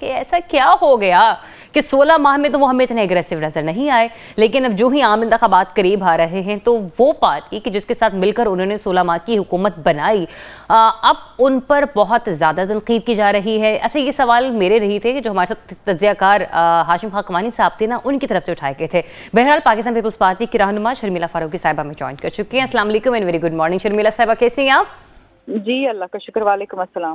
कि ऐसा क्या हो गया कि 16 माह में तो वो हमें इतने एग्रेसिव नजर नहीं आए, लेकिन अब जो ही आम इंतखाबात करीब आ रहे हैं तो वो पार्टी कि जिसके साथ मिलकर उन्होंने 16 माह की हुकूमत बनाई, अब उन पर बहुत ज़्यादा तनकीद की जा रही है। अच्छा, ये सवाल मेरे नहीं थे कि जो हमारे साथ तज्ज़ियाकार हाशिम खाकवानी साहब थे ना, उनकी तरफ से उठाए गए थे। बहरहाल पाकिस्तान पीपल्स पार्टी की रहनुमा शर्मिला फारूकी साहिबा में ज्वाइन कर चुकी हैं। अस्सलाम वालेकुम and very good morning Sharmila साहिबा, कैसी हैं आप? जी अल्लाह का शुक्र, वालेकुम अस्सलाम।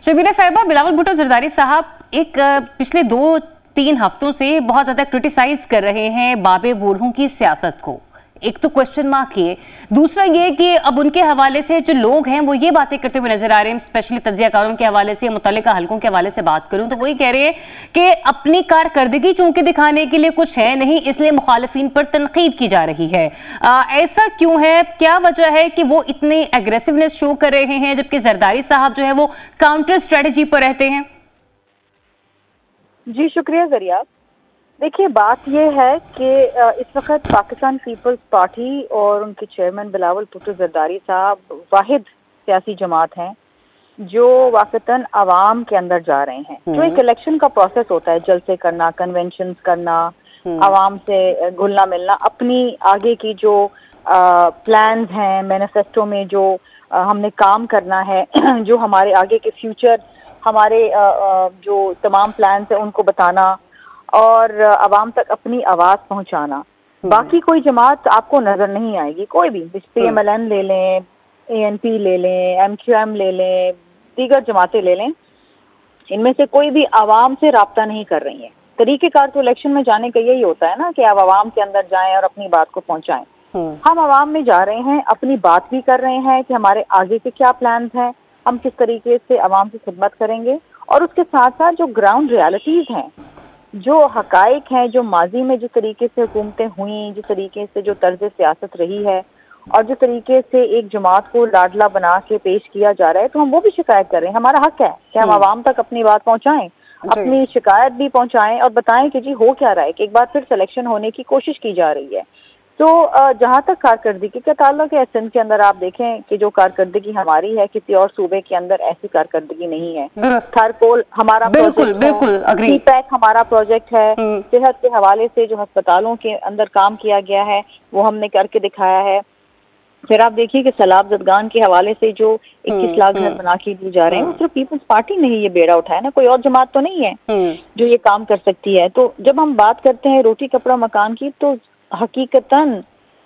शर्मिला साहिबा, बिलावल भुट्टो जरदारी साहब एक पिछले 2-3 हफ्तों से बहुत ज्यादा क्रिटिसाइज कर रहे हैं बाबे बूढ़ों की सियासत को। एक तो क्वेश्चन मार्क ये, दूसरा ये कि अब उनके हवाले से जो लोग हैं वो ये बातें करते हुए नजर आ रहे हैं, स्पेशली तज्जियाकारों के हवाले से, मुतल्लिका हलकों के हवाले से बात करूं तो वही कह रहे हैं कि अपनी कारकर्दगी चूंकि दिखाने के लिए कुछ है नहीं, इसलिए मुखालिफिन पर तनकीद की जा रही है। ऐसा क्यों है? क्या वजह है कि वो इतनी एग्रेसिवनेस शो कर रहे हैं जबकि जरदारी साहब जो है वो काउंटर स्ट्रेटेजी पर रहते हैं? जी शुक्रिया जरिया। देखिए, बात यह है कि इस वक्त पाकिस्तान पीपल्स पार्टी और उनके चेयरमैन बिलावल भुट्टो जरदारी साहब वाहिद सियासी जमात हैं जो वाकतन आवाम के अंदर जा रहे हैं। जो एक इलेक्शन का प्रोसेस होता है, जलसे करना, कन्वेंशन करना, आवाम से घुलना मिलना, अपनी आगे की जो प्लान्स हैं, मैनिफेस्टो में जो हमने काम करना है, जो हमारे आगे के फ्यूचर, हमारे जो तमाम प्लान्स हैं उनको बताना और आवाम तक अपनी आवाज पहुंचाना। बाकी कोई जमात आपको नजर नहीं आएगी, कोई भी। PMLN ले लें, ANP ले लें, MQM ले लें, दीगर जमातें ले लें, इनमें से कोई भी आवाम से राब्ता नहीं कर रही है। तरीकेकार तो इलेक्शन में जाने का यही होता है ना कि आप आवाम के अंदर जाएं और अपनी बात को पहुंचाएं। हम आवाम में जा रहे हैं, अपनी बात भी कर रहे हैं कि हमारे आगे के क्या प्लान्स हैं, हम किस तरीके से आवाम की खिदमत करेंगे, और उसके साथ साथ जो ग्राउंड रियलिटीज हैं, जो हकाइक हैं, जो माजी में जिस तरीके से हुकूमतें हुई, जिस तरीके से जो तर्ज सियासत रही है और जिस तरीके से एक जमात को लाडला बना के पेश किया जा रहा है, तो हम वो भी शिकायत कर रहे हैं। हमारा हक है कि हम आवाम तक अपनी बात पहुंचाएं, अपनी शिकायत भी पहुंचाएं और बताएं कि जी हो क्या रहा है, कि एक बार फिर सिलेक्शन होने की कोशिश की जा रही है। तो जहाँ तक कारकर्दगी का ताल्लुक है, सिंध के अंदर आप देखें कि जो कारकर्दगी हमारी है, किसी और सूबे के अंदर ऐसी कारकर्दगी नहीं है। थरकोल हमारा प्रोजेक्ट है, CPEC हमारा प्रोजेक्ट है, सेहत के हवाले से जो अस्पतालों के अंदर काम किया गया है वो हमने करके दिखाया है। फिर आप देखिए कि सैलाब जदगान के हवाले से जो 21 लाख घर बना के दिए जा रहे हैं, सिर्फ पीपल्स पार्टी ने ही ये बेड़ा उठाया ना, कोई और जमात तो नहीं है जो ये काम कर सकती है। तो जब हम बात करते हैं रोटी कपड़ा मकान की, तो हकीकतन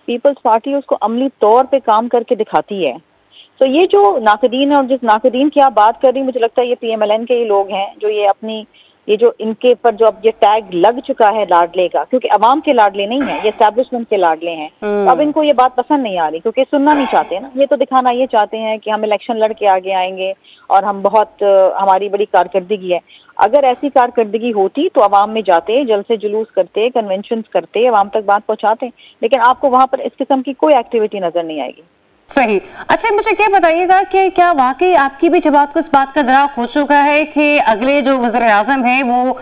पीपल्स पार्टी उसको अमली तौर पे काम करके दिखाती है। तो ये जो नाकदीन है और जिस नाकदीन की आप बात कर रही हैं, मुझे लगता है ये PMLN के ही लोग हैं जो ये अपनी ये जो इनके पर जो अब ये टैग लग चुका है लाडले का, क्योंकि अवाम के लाडले नहीं है, ये एस्टैब्लिशमेंट के लाडले हैं। तो अब इनको ये बात पसंद नहीं आ रही क्योंकि सुनना नहीं चाहते ना, ये तो दिखाना ये चाहते हैं कि हम इलेक्शन लड़ के आगे आएंगे और हम बहुत हमारी बड़ी कारकर्दगी है। अगर ऐसी कारकर्दगी होती तो आवाम में जाते, जलसे जुलूस करते, कन्वेंशन करते, आवाम तक बात पहुंचाते, लेकिन आपको वहां पर इस किस्म की कोई एक्टिविटी नजर नहीं आएगी। सही। अच्छा, मुझे क्या बताइएगा कि क्या वाकई आपकी भी जमात को इस बात का दराक हो चुका है कि अगले जो वज़ीर-ए-आज़म हैं वो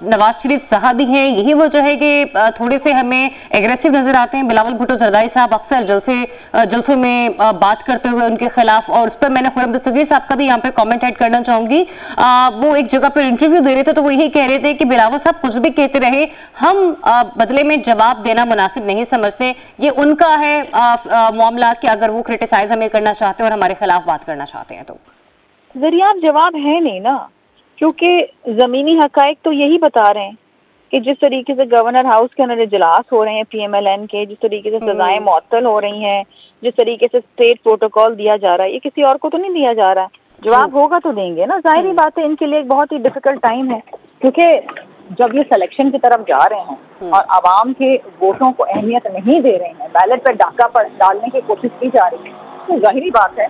नवाज शरीफ साहब ही हैं? यही वजह है कि थोड़े से हमें एग्रेसिव नजर आते हैं बिलावल भुट्टो जरदारी साहब अक्सर जलसों में बात करते हुए उनके खिलाफ। और उस पर मैंने खुर्रम दस्तगीर साहब का भी यहाँ पे कॉमेंट ऐड करना चाहूंगी। वो एक जगह पर इंटरव्यू दे रहे थे तो वो यही कह रहे थे कि बिलावल साहब कुछ भी कहते रहे, हम बदले में जवाब देना मुनासिब नहीं समझते। ये उनका है मामला कि अगर वो क्रिटिसाइज हमें करना चाहते हैं और हमारे खिलाफ बात करना चाहते हैं तो जरिया जवाब है नहीं ना, क्योंकि जमीनी हकाइक तो यही बता रहे हैं कि जिस तरीके से गवर्नर हाउस के अंदर इजलास हो रहे हैं PMLN के, जिस तरीके से सजाएं मुअत्तल हो रही हैं, जिस तरीके से स्टेट प्रोटोकॉल दिया जा रहा है, ये किसी और को तो नहीं दिया जा रहा। जवाब होगा तो देंगे ना, जाहिर बात है। इनके लिए एक बहुत ही डिफिकल्ट टाइम है क्योंकि जब ये सिलेक्शन की तरफ जा रहे हैं और आवाम के वोटों को अहमियत नहीं दे रहे हैं, बैलेट पर डाका पर डालने की कोशिश की जा रही है, तो जाहिर बात है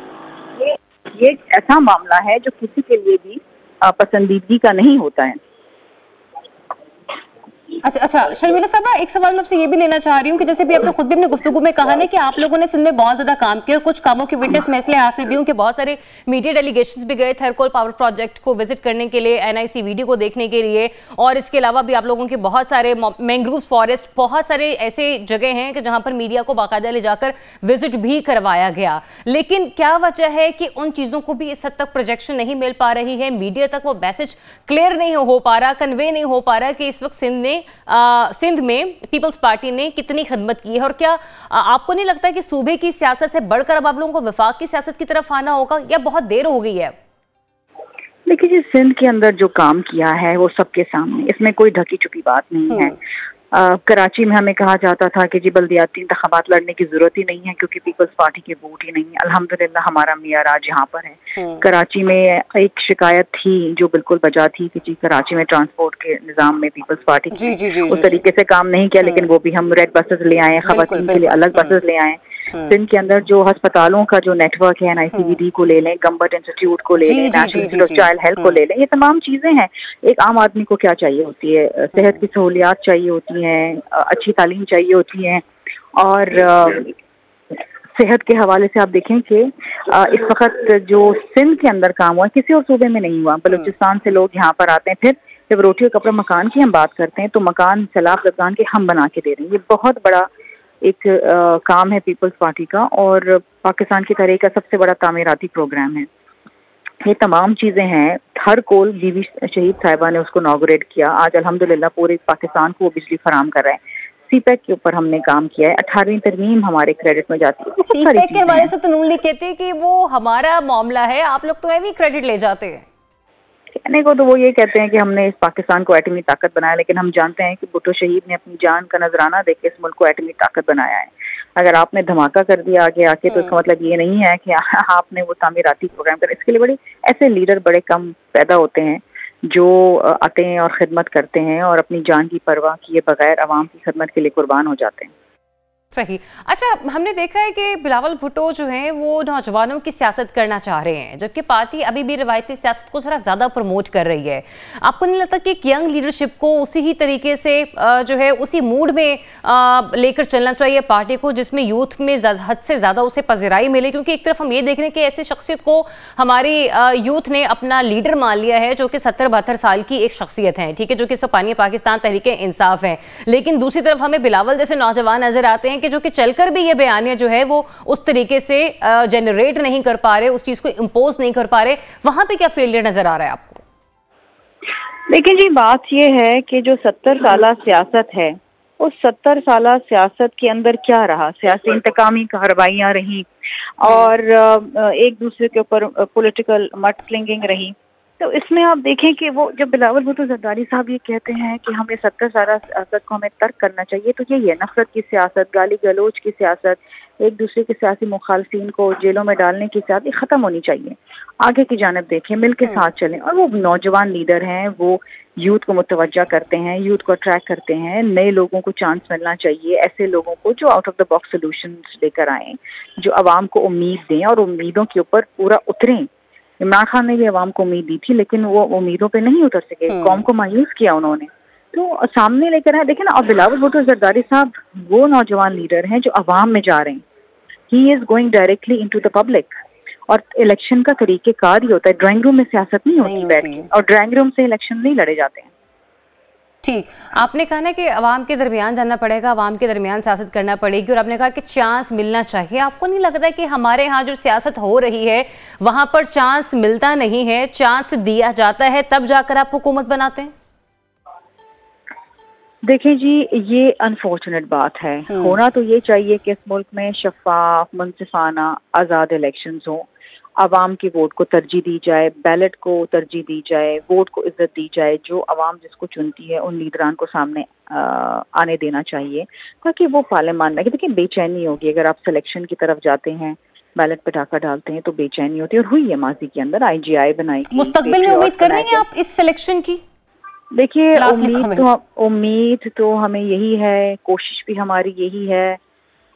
ये एक ऐसा मामला है जो किसी के लिए भी पसंदीदगी का नहीं होता है। अच्छा शर्मिला साहब, एक सवाल मैं आपसे ये भी लेना चाह रही हूँ कि जैसे भी आपने खुद भी अपने गुफ्तगू में कहा ना कि आप लोगों ने सिंध में बहुत ज्यादा काम किया और कुछ कामों की विटनेस मैं इसलिए हासिल भी हूँ कि बहुत सारे मीडिया डेलीगेशंस भी गए थरकोल पावर प्रोजेक्ट को विजिट करने के लिए, NIC वीडियो को देखने के लिए, और इसके अलावा भी आप लोगों के बहुत सारे मैंग्रोव फॉरेस्ट, बहुत सारे ऐसे जगह हैं कि जहां पर मीडिया को बाकायदा ले जाकर विजिट भी करवाया गया। लेकिन क्या वजह है कि उन चीजों को भी इस हद तक प्रोजेक्शन नहीं मिल पा रही है, मीडिया तक वो मैसेज क्लियर नहीं हो पा रहा, कन्वे नहीं हो पा रहा कि इस वक्त सिंध में पीपल्स पार्टी ने कितनी खिदमत की है? और क्या आपको नहीं लगता कि सूबे की सियासत से बढ़कर अब आप लोगों को वफाक की सियासत की तरफ आना होगा, या बहुत देर हो गई है? देखिए जी, सिंध के अंदर जो काम किया है वो सबके सामने, इसमें कोई ढकी छुपी बात नहीं है। कराची में हमें कहा जाता था कि जी बल्दियाती इंतखाबात लड़ने की जरूरत ही नहीं है क्योंकि पीपल्स पार्टी के वोट ही नहीं है। अल्हम्दुलिल्लाह हमारा मेयर आज यहाँ पर है। कराची में एक शिकायत थी जो बिल्कुल बजा थी कि जी कराची में ट्रांसपोर्ट के निजाम में पीपल्स पार्टी उस तरीके से काम नहीं किया, लेकिन वो भी हम रेड बसेस ले आए, खवातीन के लिए अलग बसेस ले आए। सिंध के अंदर जो अस्पतालों का जो नेटवर्क है, NICVD को ले लें, गम्बट इंस्टीट्यूट को ले लें, national institute of child health को ले लें, ये तमाम चीजें हैं। एक आम आदमी को क्या चाहिए होती है? सेहत की सहूलियात चाहिए होती हैं, अच्छी तालीम चाहिए होती है। और सेहत के हवाले से आप देखें कि इस वक्त जो सिंध के अंदर काम हुआ किसी और सूबे में नहीं हुआ। बलूचिस्तान से लोग यहाँ पर आते हैं, फिर जब रोटी और कपड़ा मकान की हम बात करते हैं तो मकान सैलाब दफगान के हम बना के दे रहे हैं। ये बहुत बड़ा एक काम है पीपल्स पार्टी का, और पाकिस्तान की तरह का सबसे बड़ा तामीराती प्रोग्राम है। ये तमाम चीजें हैं। हर कोल बीबी शहीद साहिबा ने उसको इनॉग्रेट किया। आज अल्हम्दुलिल्लाह पूरे पाकिस्तान को वो बिजली फराम कर रहे हैं। CPEC के ऊपर हमने काम किया है। 18वीं तरमीम हमारे क्रेडिट में जाती है। CPEC के हवाले से तो नून लीग कहते हैं कि वो हमारा मामला है, आप लोग तो है भी क्रेडिट ले जाते हैं। कहने को तो वो ये कहते हैं कि हमने इस पाकिस्तान को एटमी ताकत बनाया, लेकिन हम जानते हैं कि भुट्टो शहीद ने अपनी जान का नजराना देके इस मुल्क को एटमी ताकत बनाया है। अगर आपने धमाका कर दिया आगे आके तो इसका मतलब ये नहीं है कि आपने वो तामीराती प्रोग्राम कर। इसके लिए बड़े ऐसे लीडर बड़े कम पैदा होते हैं जो आते हैं और खिदमत करते हैं और अपनी जान की परवाह किए बगैर अवाम की खिदमत के लिए कुर्बान हो जाते हैं। सही। अच्छा, हमने देखा है कि बिलावल भुट्टो जो हैं वो नौजवानों की सियासत करना चाह रहे हैं, जबकि पार्टी अभी भी रिवायती सियासत को जरा ज़्यादा प्रमोट कर रही है। आपको नहीं लगता कि एक यंग लीडरशिप को उसी ही तरीके से जो है उसी मूड में लेकर चलना चाहिए पार्टी को, जिसमें यूथ में हद से ज़्यादा उसे पज़िराई मिले? क्योंकि एक तरफ हम ये देख रहे हैं कि ऐसी शख्सियत को हमारी यूथ ने अपना लीडर मान लिया है जो कि 70-72 साल की एक शख्सियत है, ठीक है, जो कि सपानी पाकिस्तान तहरीके इंसाफ है। लेकिन दूसरी तरफ हमें बिलावल जैसे नौजवान नजर आते हैं कि जो कि चलकर भी ये बयानियां जो है वो उस तरीके से जनरेट नहीं कर पा रहे, उस चीज को इंपोज नहीं कर पा रहे। वहां पे क्या फेलियर नजर आ रहा है आपको? देखिए जी, बात ये है कि जो 70 साल सियासत है, उस 70 साल सियासत के अंदर क्या रहा? सियासी इंतकामी कार्रवाइयां रही और एक दूसरे के ऊपर पॉलिटिकल मड स्लिंगिंग रही। तो इसमें आप देखें कि वो जब बिलावल भुट्टो जरदारी साहब ये कहते हैं कि हमें 70 साल सियासत को हमें तर्क करना चाहिए, तो ये नफरत की सियासत, गाली गलोच की सियासत, एक दूसरे के सियासी मुखालफिन को जेलों में डालने की सियासत खत्म होनी चाहिए। आगे की जानिब देखें, मिल के साथ चलें। और वो नौजवान लीडर हैं, वो यूथ को मुतवज्जा करते हैं, यूथ को अट्रैक्ट करते हैं। नए लोगों को चांस मिलना चाहिए, ऐसे लोगों को जो out of the box solution लेकर आए, जो अवाम को उम्मीद दें और उम्मीदों के ऊपर पूरा उतरें। इमरान खान ने भी अवाम को उम्मीद दी थी, लेकिन वो उम्मीदों पे नहीं उतर सके, कौम को मायूस किया उन्होंने। तो सामने लेकर आए, देखें ना। और बिलावल भुट्टो जरदारी साहब वो नौजवान लीडर हैं जो अवाम में जा रहे हैं। He is going directly into the public. और इलेक्शन का तरीकेकार ही होता है, ड्राइंग रूम में सियासत नहीं होती बैठ के, और ड्राइंग रूम से इलेक्शन नहीं लड़े जाते हैं। ठीक, आपने कहा ना कि अवाम के दरमियान जाना पड़ेगा, अवाम के दरमियान सियासत करना पड़ेगी, और आपने कहा कि चांस मिलना चाहिए। आपको नहीं लगता कि हमारे यहाँ जो सियासत हो रही है वहां पर चांस मिलता नहीं है, चांस दिया जाता है तब जाकर आप हुकूमत बनाते हैं? देखें जी, ये अनफॉर्चुनेट बात है। होना तो ये चाहिए कि इस मुल्क में शफाफ, मुनसिफाना, आज़ाद इलेक्शंस हों, आवाम के वोट को तरजीह दी जाए, बैलेट को तरजीह दी जाए, वोट को इज्जत दी जाए। जो आवाम जिसको चुनती है उन लीडरान को सामने आने देना चाहिए ताकि वो पार्लियामान में। देखिए, बेचैनी होगी अगर आप सिलेक्शन की तरफ जाते हैं, बैलेट पे डाका डालते हैं, तो बेचैनी होती है, और हुई है माजी के अंदर। IGI बनाई। मुस्तकबिल में उम्मीद कर रही हैं आप इस सिलेक्शन की? देखिए, उम्मीद तो हमें यही है, कोशिश भी हमारी यही है,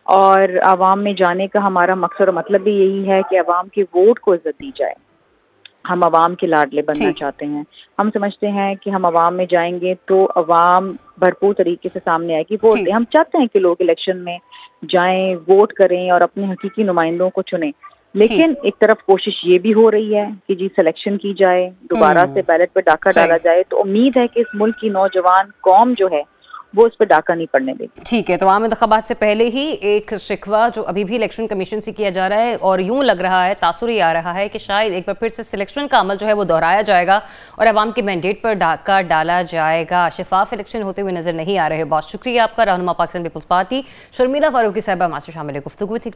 और आवाम में जाने का हमारा मकसद और मतलब भी यही है कि आवाम के वोट को इज्जत दी जाए। हम अवाम के लाडले बनना चाहते हैं। हम समझते हैं कि हम अवाम में जाएंगे तो अवाम भरपूर तरीके से सामने आएगी वोट दे। हम चाहते हैं कि लोग इलेक्शन में जाएं, वोट करें और अपने हकीकी नुमाइंदों को चुनें। लेकिन एक तरफ कोशिश ये भी हो रही है कि जी सिलेक्शन की जाए, दोबारा से बैलेट पे डाका डाला जाए। तो उम्मीद है कि इस मुल्क की नौजवान कौम जो है वो उस पर डाका नहीं पड़ने देगी। ठीक है, तो आम इंतखाबात से पहले ही एक शिकवा जो अभी भी इलेक्शन कमीशन से किया जा रहा है और यूं लग रहा है, तासुर ही आ रहा है कि शायद एक बार फिर से सिलेक्शन का अमल जो है वो दोहराया जाएगा और अवाम के मैंडेट पर डाका डाला जाएगा। शफाफ इलेक्शन होते हुए नजर नहीं आ रहे। बहुत शुक्रिया आपका। रहनुमा पाकिस्तान पीपल्स पार्टी शर्मिला फारूकी साहिबा हमारे शामिल गुफ्तगू थी।